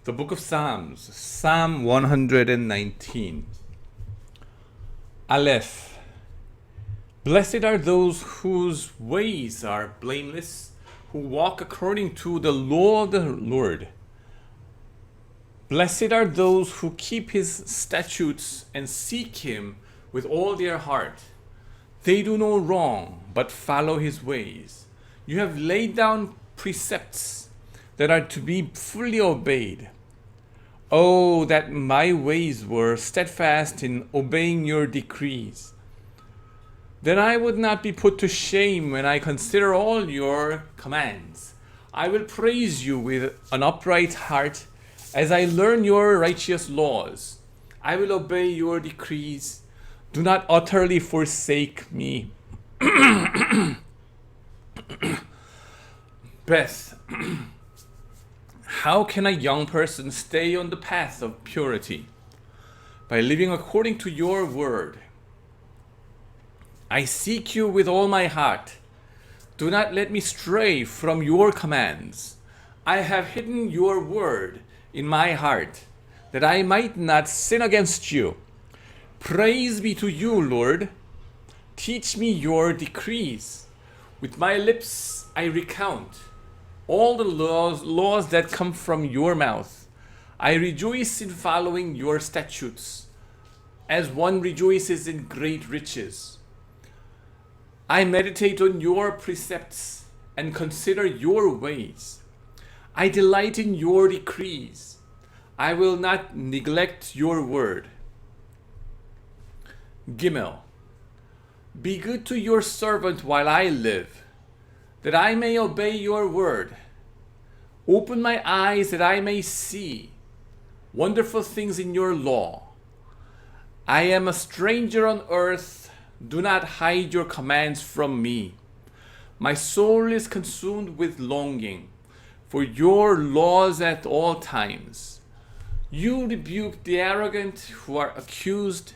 The book of Psalms, Psalm 119. Aleph. Blessed are those whose ways are blameless, who walk according to the law of the Lord. Blessed are those who keep his statutes and seek him with all their heart. They do no wrong, but follow his ways. You have laid down precepts that are to be fully obeyed. Oh, that my ways were steadfast in obeying your decrees. Then I would not be put to shame when I consider all your commands. I will praise you with an upright heart as I learn your righteous laws. I will obey your decrees. Do not utterly forsake me. Beth. How can a young person stay on the path of purity? By living according to your word. I seek you with all my heart. Do not let me stray from your commands. I have hidden your word in my heart, that I might not sin against you. Praise be to you, Lord. Teach me your decrees. With my lips I recount all the laws that come from your mouth. I rejoice in following your statutes, as one rejoices in great riches. I meditate on your precepts and consider your ways. I delight in your decrees. I will not neglect your word. Gimel. Be good to your servant while I live, that I may obey your word. Open my eyes that I may see wonderful things in your law. I am a stranger on earth. Do not hide your commands from me. My soul is consumed with longing for your laws at all times. You rebuke the arrogant who are accursed,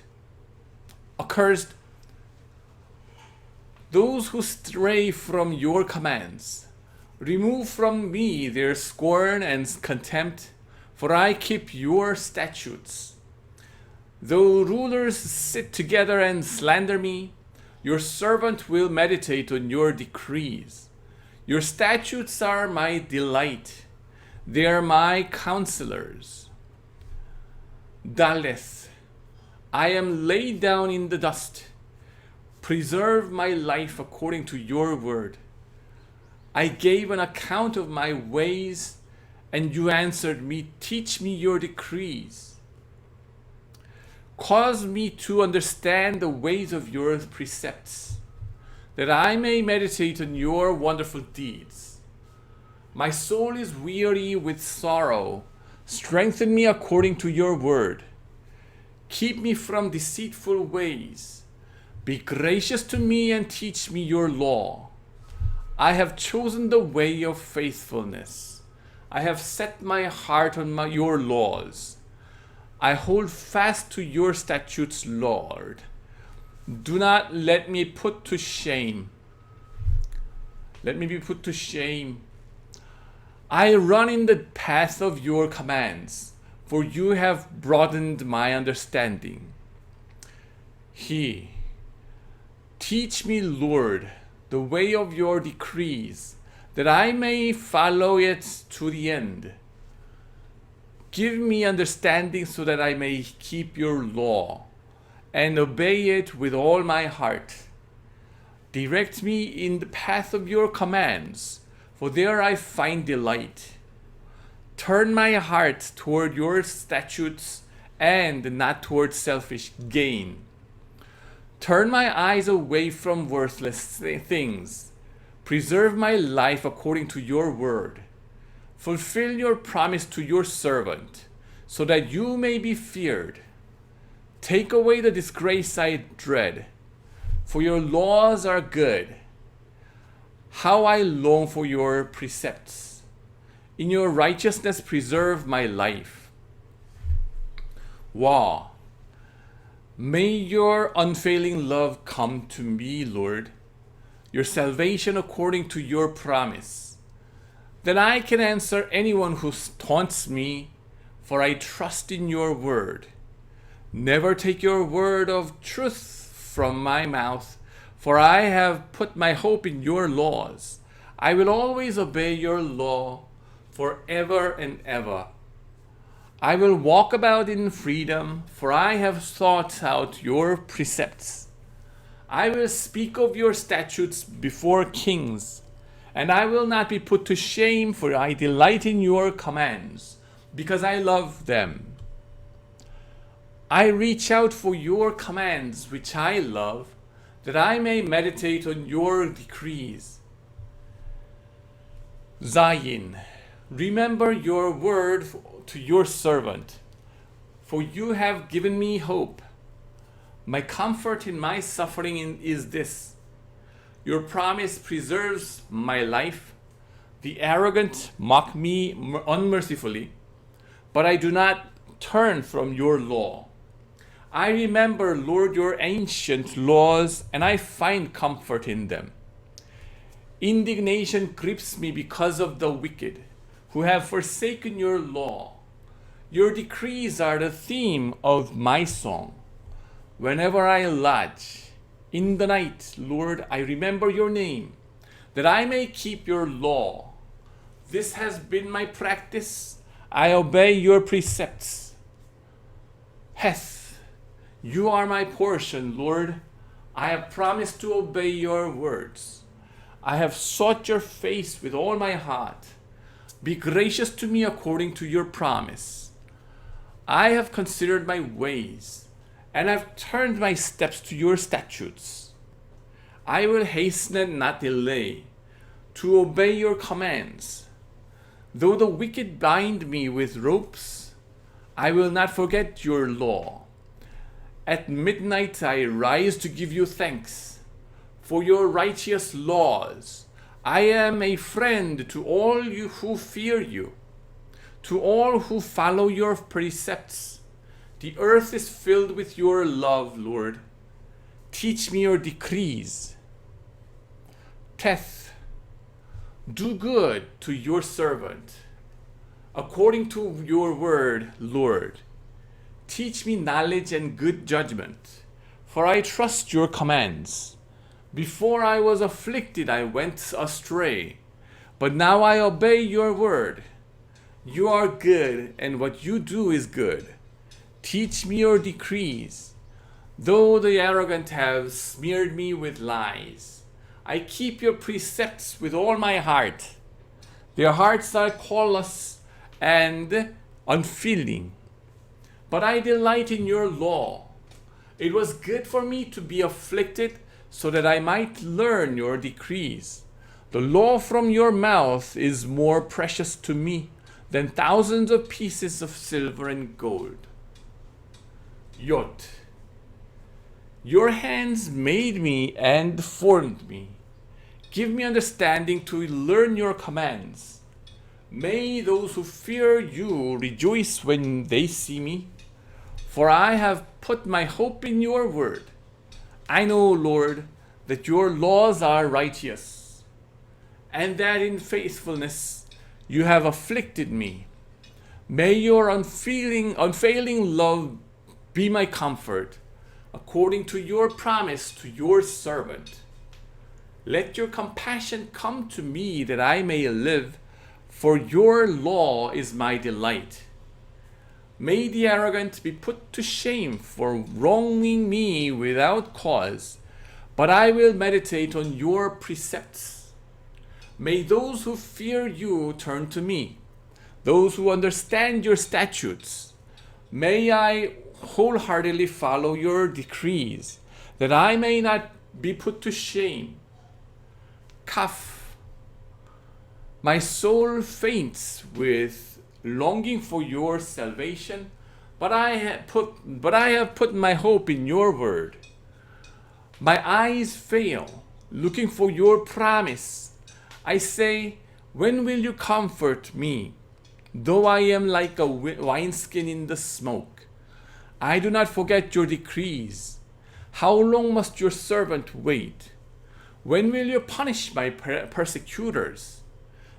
those who stray from your commands. Remove from me their scorn and contempt, for I keep your statutes. Though rulers sit together and slander me, your servant will meditate on your decrees. Your statutes are my delight. They are my counselors. Daleth. I am laid down in the dust. Preserve my life according to your word. I gave an account of my ways, and you answered me. Teach me your decrees. Cause me to understand the ways of your precepts, that I may meditate on your wonderful deeds. My soul is weary with sorrow. Strengthen me according to your word. Keep me from deceitful ways. Be gracious to me and teach me your law. I have chosen the way of faithfulness. I have set my heart on your laws. I hold fast to your statutes, Lord. Do not let me put to shame. Let me be put to shame. I run in the path of your commands, for you have broadened my understanding. Teach me, Lord, the way of your decrees, that I may follow it to the end. Give me understanding so that I may keep your law and obey it with all my heart. Direct me in the path of your commands, for there I find delight. Turn my heart toward your statutes and not toward selfish gain. Turn my eyes away from worthless things. Preserve my life according to your word. Fulfill your promise to your servant, so that you may be feared. Take away the disgrace I dread, for your laws are good. How I long for your precepts. In your righteousness preserve my life. Wow. May your unfailing love come to me, Lord, your salvation according to your promise. Then I can answer anyone who taunts me for I trust in your word. Never take your word of truth from my mouth, for I have put my hope in your laws. I will always obey your law forever and ever. I will walk about in freedom, for I have thought out your precepts. I will speak of your statutes before kings, and I will not be put to shame, for I delight in your commands, because I love them. I reach out for your commands, which I love, that I may meditate on your decrees. Zion, remember your word to your servant, for you have given me hope. My comfort in my suffering is this: your promise preserves my life. The arrogant mock me unmercifully, but I do not turn from your law. I remember, Lord, your ancient laws, and I find comfort in them. Indignation grips me because of the wicked, who have forsaken your law. Your decrees are the theme of my song. Whenever I lodge in the night, Lord, I remember your name, that I may keep your law. This has been my practice. I obey your precepts. Heth, you are my portion, Lord. I have promised to obey your words. I have sought your face with all my heart. Be gracious to me according to your promise. I have considered my ways, and have turned my steps to your statutes. I will hasten and not delay to obey your commands. Though the wicked bind me with ropes, I will not forget your law. At midnight I rise to give you thanks for your righteous laws. I am a friend to all you who fear you, to all who follow your precepts. The earth is filled with your love, Lord. Teach me your decrees. Teth, do good to your servant, according to your word, Lord. Teach me knowledge and good judgment, for I trust your commands. Before I was afflicted, I went astray, but now I obey your word. You are good, and what you do is good. Teach me your decrees. Though the arrogant have smeared me with lies, I keep your precepts with all my heart. Their hearts are callous and unfeeling, but I delight in your law. It was good for me to be afflicted, so that I might learn your decrees. The law from your mouth is more precious to me than thousands of pieces of silver and gold. Yot, your hands made me and formed me. Give me understanding to learn your commands. May those who fear you rejoice when they see me, for I have put my hope in your word. I know, Lord, that your laws are righteous, and that in faithfulness you have afflicted me. May your unfailing love be my comfort, according to your promise to your servant. Let your compassion come to me that I may live, for your law is my delight. May the arrogant be put to shame for wronging me without cause, but I will meditate on your precepts. May those who fear you turn to me, those who understand your statutes. May I wholeheartedly follow your decrees, that I may not be put to shame. Kaf, my soul faints with longing for your salvation, but I have put my hope in your word. My eyes fail, looking for your promise. I say, when will you comfort me? Though I am like a wineskin in the smoke, I do not forget your decrees. How long must your servant wait? When will you punish my persecutors?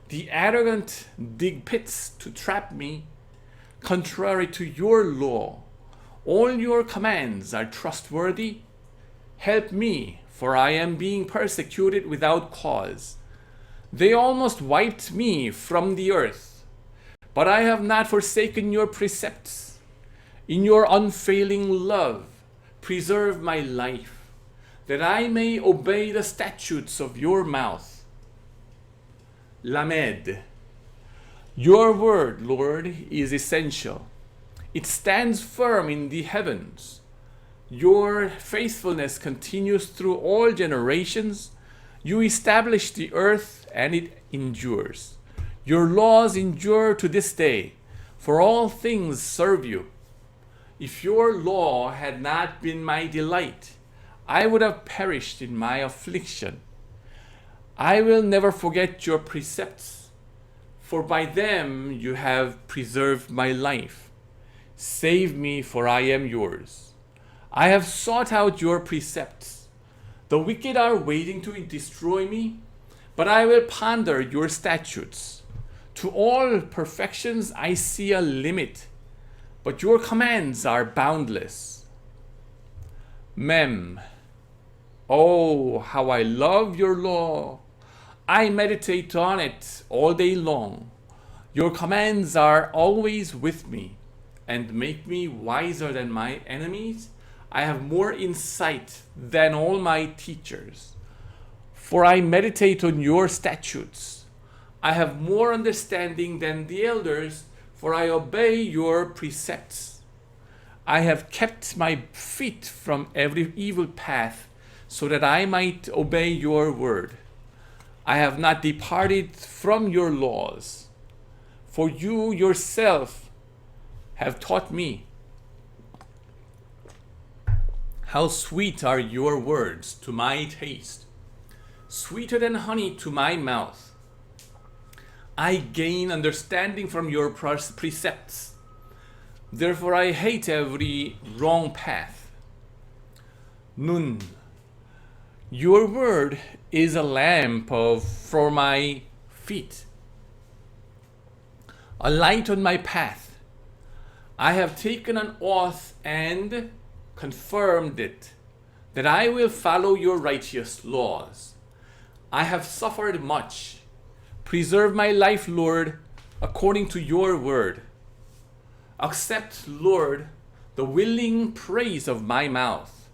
The arrogant dig pits to trap me. contrary to your law. All your commands are trustworthy. Help me, for I am being persecuted without cause. They almost wiped me from the earth, but I have not forsaken your precepts. In your unfailing love, preserve my life, that I may obey the statutes of your mouth. Lamed. Your word, Lord, is essential. It stands firm in the heavens. Your faithfulness continues through all generations. You establish the earth and it endures. Your laws endure to this day, for all things serve you. If your law had not been my delight, I would have perished in my affliction. I will never forget your precepts, for by them you have preserved my life. Save me, for I am yours. I have sought out your precepts. The wicked are waiting to destroy me, but I will ponder your statutes. To all perfections I see a limit, but your commands are boundless. Mem. Oh, how I love your law. I meditate on it all day long. Your commands are always with me and make me wiser than my enemies. I have more insight than all my teachers, for I meditate on your statutes. I have more understanding than the elders, for I obey your precepts. I have kept my feet from every evil path, so that I might obey your word. I have not departed from your laws, for you yourself have taught me. How sweet are your words to my taste, sweeter than honey to my mouth. I gain understanding from your precepts. Therefore I hate every wrong path. Nun. Your word is a lamp for my feet, a light on my path. I have taken an oath and confirmed it, that I will follow your righteous laws. I have suffered much. Preserve my life, Lord, according to your word. Accept, Lord, the willing praise of my mouth,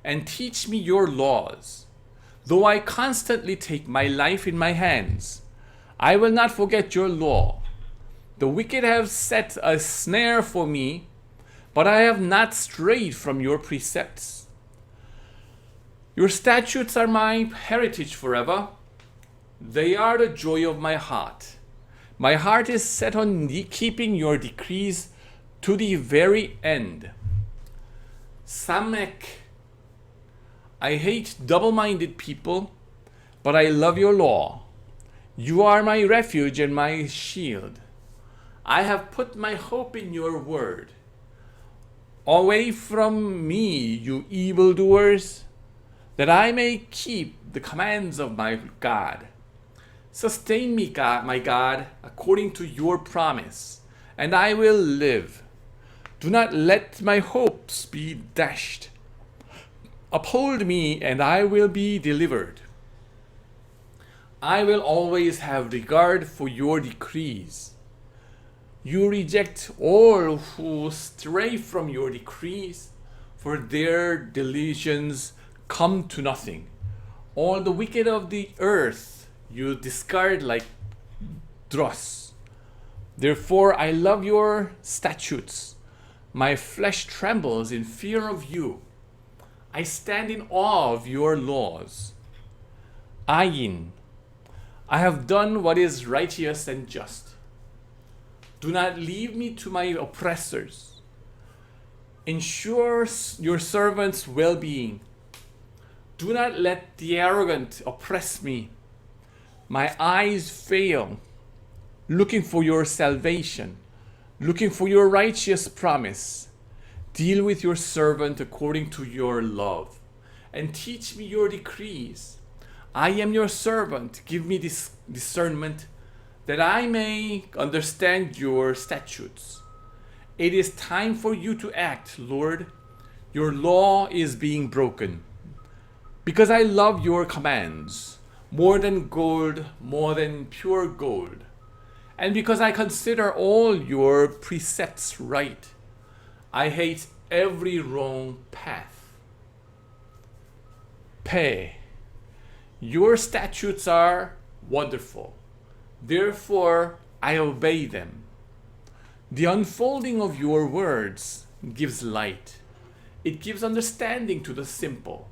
and teach me your laws. Though I constantly take my life in my hands, I will not forget your law. The wicked have set a snare for me, but I have not strayed from your precepts. Your statutes are my heritage forever. They are the joy of my heart. My heart is set on keeping your decrees to the very end. Samek. I hate double-minded people, but I love your law. You are my refuge and my shield. I have put my hope in your word. Away from me, you evildoers, that I may keep the commands of my God. Sustain me, God, my God, according to your promise, and I will live. Do not let my hopes be dashed. Uphold me, and I will be delivered. I will always have regard for your decrees. You reject all who stray from your decrees, for their delusions come to nothing. All the wicked of the earth you discard like dross. Therefore I love your statutes. My flesh trembles in fear of you. I stand in awe of your laws. Ayin. I have done what is righteous and just. Do not leave me to my oppressors. Ensure your servant's well-being. Do not let the arrogant oppress me. My eyes fail, looking for your salvation, looking for your righteous promise. Deal with your servant according to your love, and teach me your decrees. I am your servant. Give me discernment, that I may understand your statutes. It is time for you to act, Lord. Your law is being broken. Because I love your commands more than gold, more than pure gold. And because I consider all your precepts right, I hate every wrong path. Pay. Your statutes are wonderful. Therefore, I obey them. The unfolding of your words gives light. It gives understanding to the simple.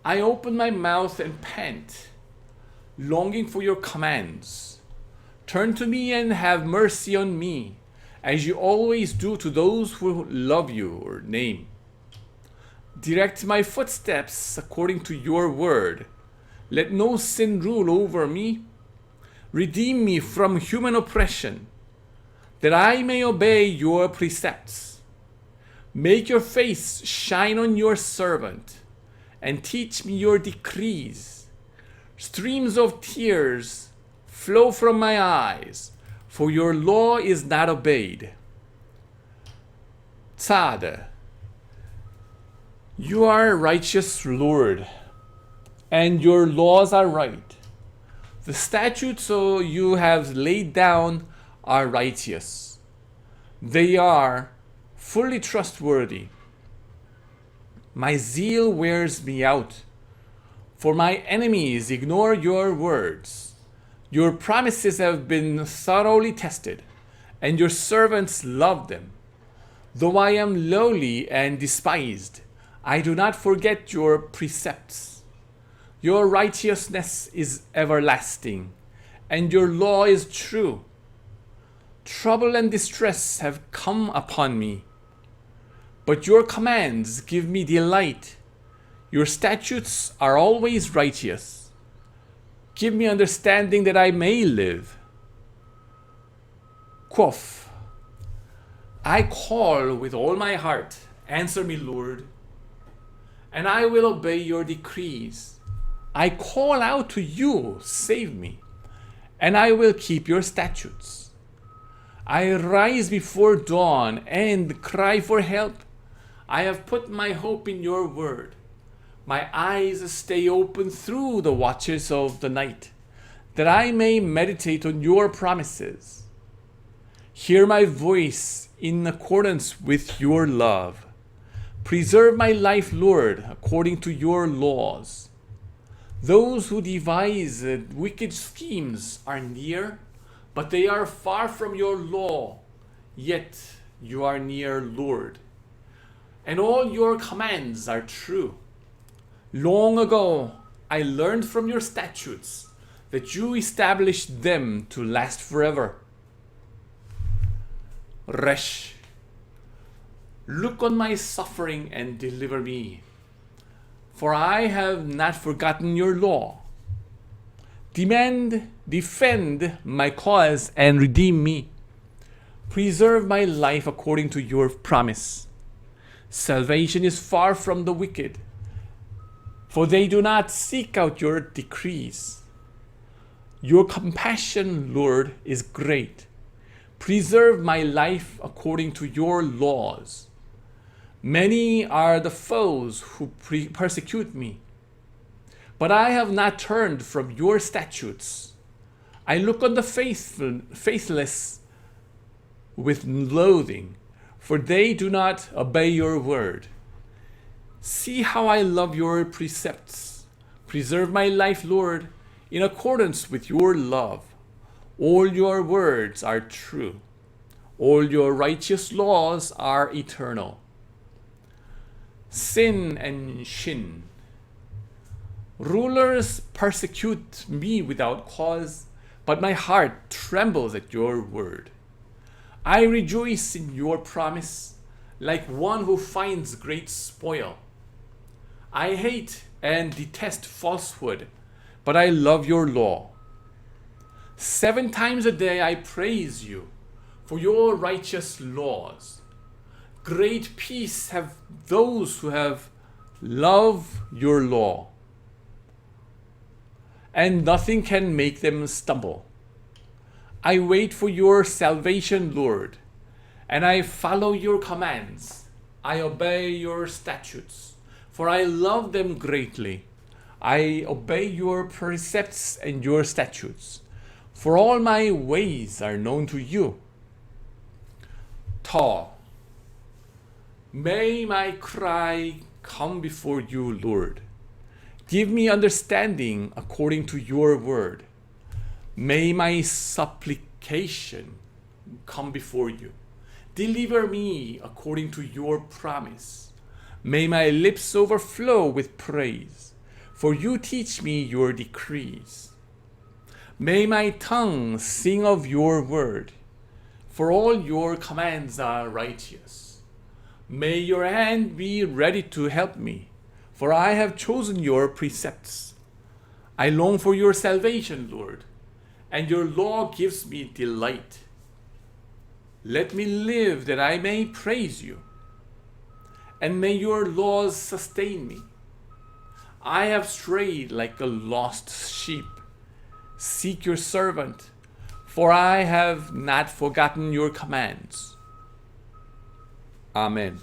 I open my mouth and pant, longing for your commands. Turn to me and have mercy on me, as you always do to those who love your name. Direct my footsteps according to your word. Let no sin rule over me. Redeem me from human oppression, that I may obey your precepts. Make your face shine on your servant, and teach me your decrees. Streams of tears flow from my eyes, for your law is not obeyed. Tzad. You are righteous, Lord, and your laws are right. The statutes you have laid down are righteous. They are fully trustworthy. My zeal wears me out, for my enemies ignore your words. Your promises have been thoroughly tested, and your servants love them. Though I am lowly and despised, I do not forget your precepts. Your righteousness is everlasting, and your law is true. Trouble and distress have come upon me, but your commands give me delight. Your statutes are always righteous. Give me understanding that I may live. Quoth, I call with all my heart. Answer me, Lord, and I will obey your decrees. I call out to you, save me, and I will keep your statutes. I rise before dawn and cry for help. I have put my hope in your word. My eyes stay open through the watches of the night, that I may meditate on your promises. Hear my voice in accordance with your love. Preserve my life, Lord, according to your laws. Those who devise wicked schemes are near, but they are far from your law. Yet you are near, Lord, and all your commands are true. Long ago I learned from your statutes that you established them to last forever. Resh. Look on my suffering and deliver me, for I have not forgotten your law. Defend my cause and redeem me. Preserve my life according to your promise. Salvation is far from the wicked, for they do not seek out your decrees. Your compassion, Lord, is great. Preserve my life according to your laws. Many are the foes who persecute me, but I have not turned from your statutes. I look on the faithless with loathing, for they do not obey your word. See how I love your precepts. Preserve my life, Lord, in accordance with your love. All your words are true. All your righteous laws are eternal. Sin and shin. Rulers persecute me without cause, but my heart trembles at your word. I rejoice in your promise, like one who finds great spoil. I hate and detest falsehood, but I love your law. 7 times a day I praise you for your righteous laws. Great peace have those who have loved your law, and nothing can make them stumble. I wait for your salvation, Lord, and I follow your commands. I obey your statutes, for I love them greatly. I obey your precepts and your statutes, for all my ways are known to you. Tall. May my cry come before you, Lord. Give me understanding according to your word. May my supplication come before you. Deliver me according to your promise. May my lips overflow with praise, for you teach me your decrees. May my tongue sing of your word, for all your commands are righteous. May your hand be ready to help me, for I have chosen your precepts. I long for your salvation, Lord, and your law gives me delight. Let me live that I may praise you, and may your laws sustain me. I have strayed like a lost sheep. Seek your servant, for I have not forgotten your commands. Amen.